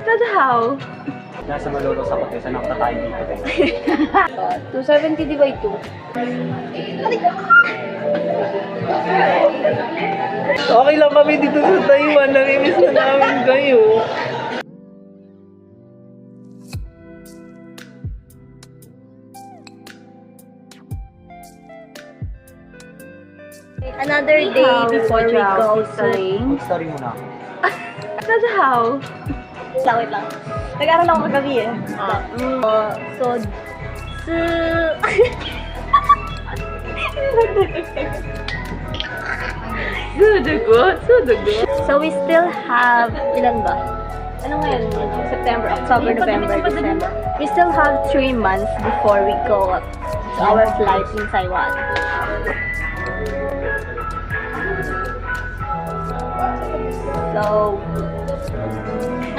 That's how? Nasa Malolos ako, kesa nakatakain dito. 270 divide 2. Okay lang kami dito sa Taiwan. Namimiss na namin kayo. Another day before we go to... Mag-story muna ako. That's how? Wait lang. Nag-aaral ako kagabi eh. So we still have, ilan ba? Ano ngayon? September, October, November, December. We still have 3 months before we go to our flight in Taiwan. So,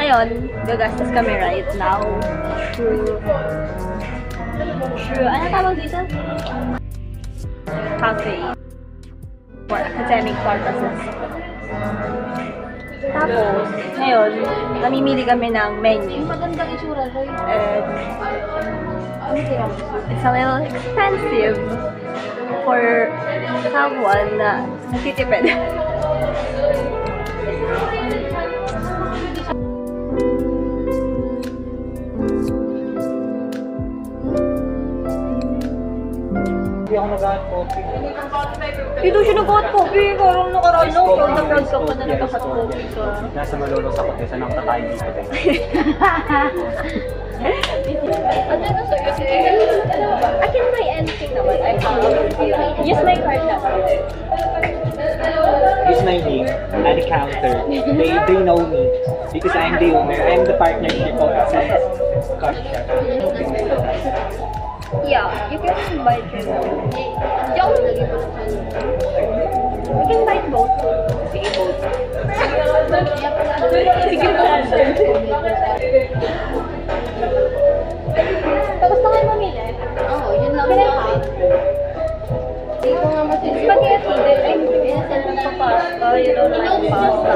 ngayon, gagastos kami right now. True, ano tawag dito? Cafe. For academic purposes. Tapos, ngayon, namimili kami ng menu. Magandang itsura, Roy. And, it's a little expensive for someone na nagtitipid. Hindi ako nag-hot coffee. Dito siya nag-hot coffee. Karang nakaraan lang. Proud na proud ka pa na nag-hot coffee ka. Nasa Malolos ako, kesa nakatakain dito. I can buy anything naman. I have. Use my card na. Use my name at the counter. They know me because I'm the owner. I'm the partnership of coffee shop. Yeah, you can buy it. Yung lagi po. You can buy both. Sige, both. Sige, tapos na kayo mamili? Oo, yun lang. Hindi ko nga matindi. Spaghetti din. Ay, pinasal ng pasta. You don't like pasta.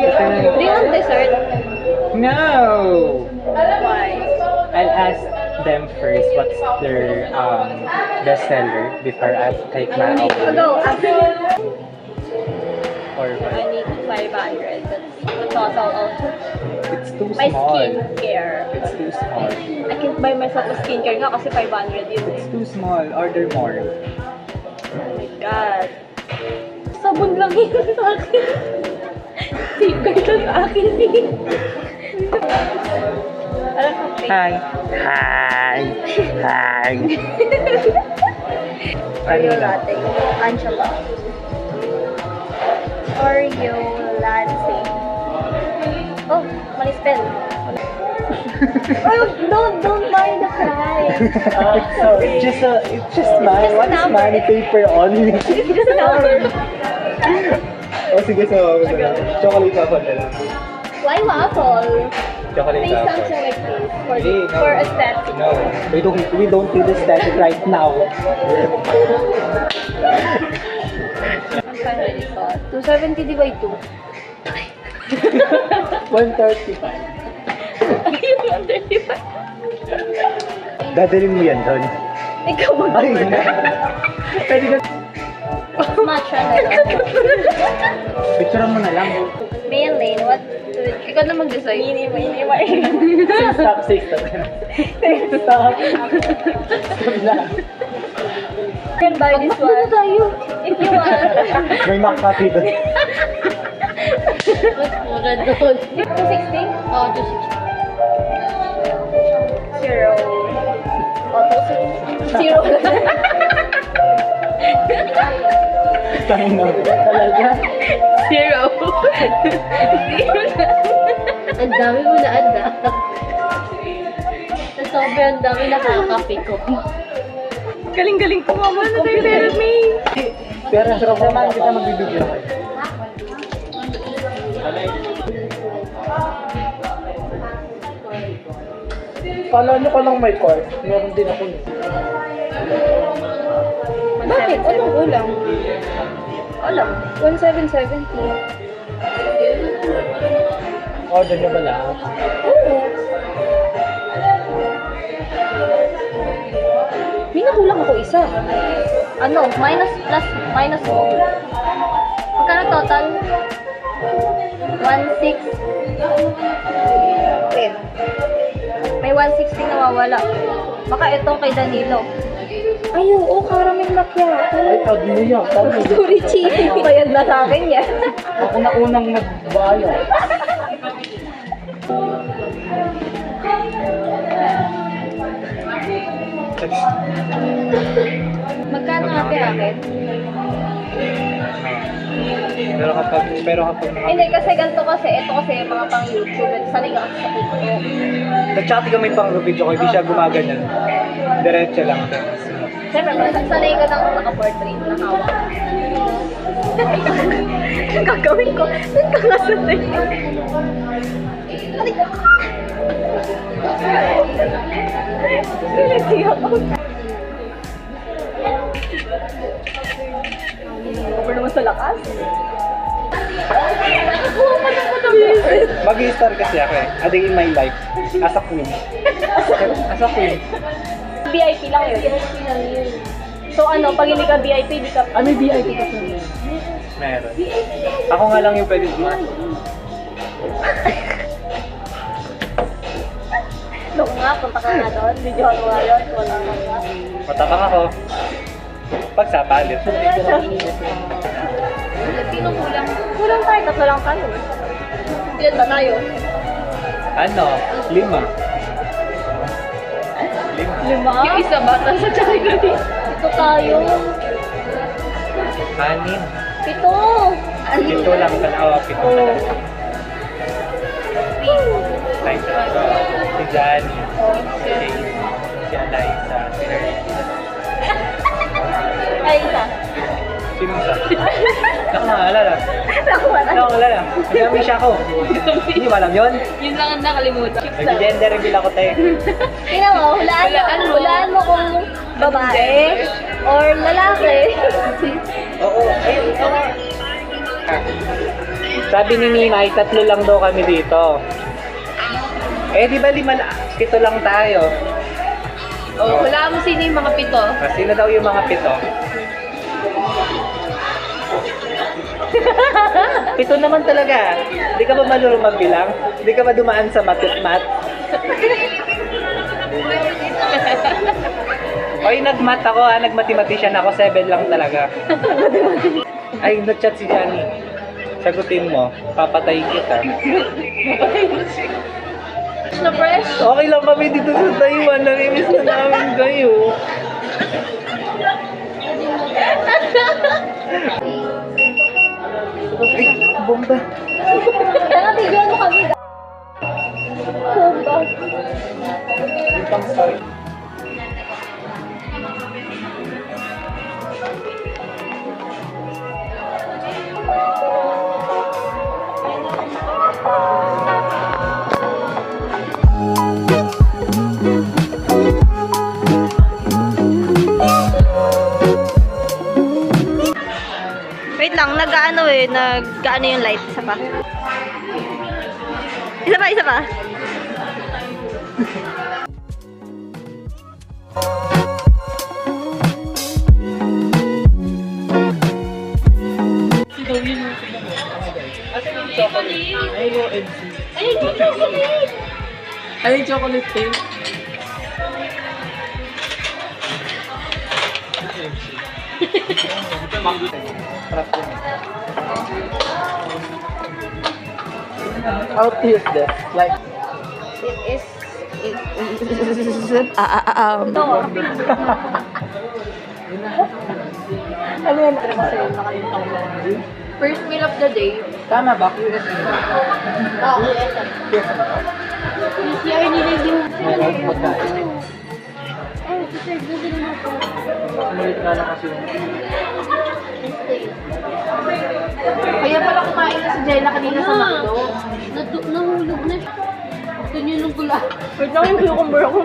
Do you want dessert? No! Why? I'll ask them first what's their best seller before I take my order. Go, after. Or I need 500. That's also it's too my small. skincare. It's too small. I can't buy myself a skincare nga kasi 500 yun eh. It's too small. Order more. Oh my God. Sabon lang yun sa akin. Skincare lang sa akin eh. Alam ko, Hi. Hi. Hi. Oreo latte. Angela. Oreo latte. Oh, mali spell. Oh, don't buy the prize. It's just money. What is number. money paper only? It's just a number. Oh, sige, so chocolate waffle na lang. Why waffle? Chocolate Make waffle. something like this Hey, no. for aesthetic. No, we don't do the static right now. Ang kaya ito. 270 divide 2. 135. Ayun, 135. Dadalhin mo yan doon. Ikaw Ay, mag-order. pwede ka. Matcha na lang. Picture mo na lang. Maylene, what? Ikaw na mag-decide. Hindi mo. Stop. Stop na. You can buy this one. If you want. May McCafe doon. Mas mura doon. 260? Oo, 260. Zero. Oh, 260. Zero. Tayo na talaga. Zero. Ang dami mo na anda. Sa sobrang dami nakaka-kape ko. Galing-galing ko mama na tayo tell me. Pero samahan kita magbibigyan. Kala nyo ka lang may card. Meron din ako. Bakit? Anong ulam? Ulam. 1770. Order niyo ba lahat? May nakulang ako isa. Ano? Minus plus minus mo. Magkano total? 1,600. Wait. May 160 nawawala. Baka itong kay Danilo. Ay, oo, caramel macchiato. Ay, tag mo yan. Tag mo. Sorry, cheating. Bayad na sa akin yan. Ako na unang nagbayad. Magkano ate akin? Pero kapag Hindi, kasi ganito kasi. Ito kasi mga pang YouTube. Sanay ka kasi sa TikTok. nag-chat ka may pang video ko, hindi siya gumaganyan. Diretso lang. Siyempre, sanay ka nang naka-portrait na hawak. Ang gagawin ko, saan ka nga sanay? Hindi ako. Over naman sa lakas. Mag-i-star kasi ako eh. A day in my life. As a queen. As a queen. VIP lang yun. So ano, pag hindi ka VIP, di ka... Ano yung VIP ka sa niya? Meron. Ako nga lang yung pwede dumaan. Look nga, punta ka nga doon. Videohan mo nga yun. Wala ka nga. Matapang ako. Pagsapalit. Sino kulang? Kulang tayo, tatlo lang tayo. Ilan ba tayo? Ano? 5. 5. Lima? Yung isa bata sa Chinese. Ito tayo. 6. Pito! 7 lang talaga. 7 talaga. Like, si Johnny, si James, si Eliza, si Ernie. Ay, isa. Sino sa? Nakakaalala. Nakuha na. Nakakaalala. Nagami siya ako. Hindi mo alam yun? Yun lang ang nakalimutan. Nag-gender reveal ako tayo. Tingnan mo, hulaan mo kung babae or lalaki. Oo. Ayun. Sabi ni Ninay, 3 lang daw kami dito. Eh, di ba 7 lang tayo? Oh, wala mo sino yung mga 7. Sino daw yung mga 7? 7 naman talaga. Di ka ba marunong magbilang? Di ka ba dumaan sa mat? Oy, nag-mat ako ha. Nag-mathematician ako. 7 lang talaga. Ay, nag-chat si Johnny. Sagutin mo. Papatayin kita. Na fresh? Okay lang kami dito sa Taiwan. Namimiss na namin kayo. Ay, bomba. Kaya nga, videohan mo kami. Bomba. Yung pang start. Wait lang, nag-ano yung light. Isa pa. Isa pa. Ay, yung chocolate cake. How to use this? Like, Ito. Ano yan? First meal of the day. Tama ba? USB. Oo, ito. PCR nila yung... Sumalit ka na kasi yung... Kaya pala kumain na si Jella kanina sa McDo. Nahulog na siya. Doon yun yung gula. Wait lang yung cucumber ako.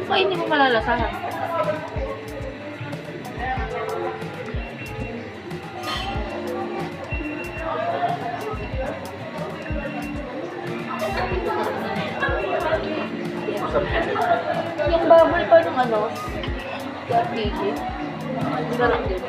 Kaya hindi mo malalasahan. Yung bubble pa nung ano, PG. Sarap din.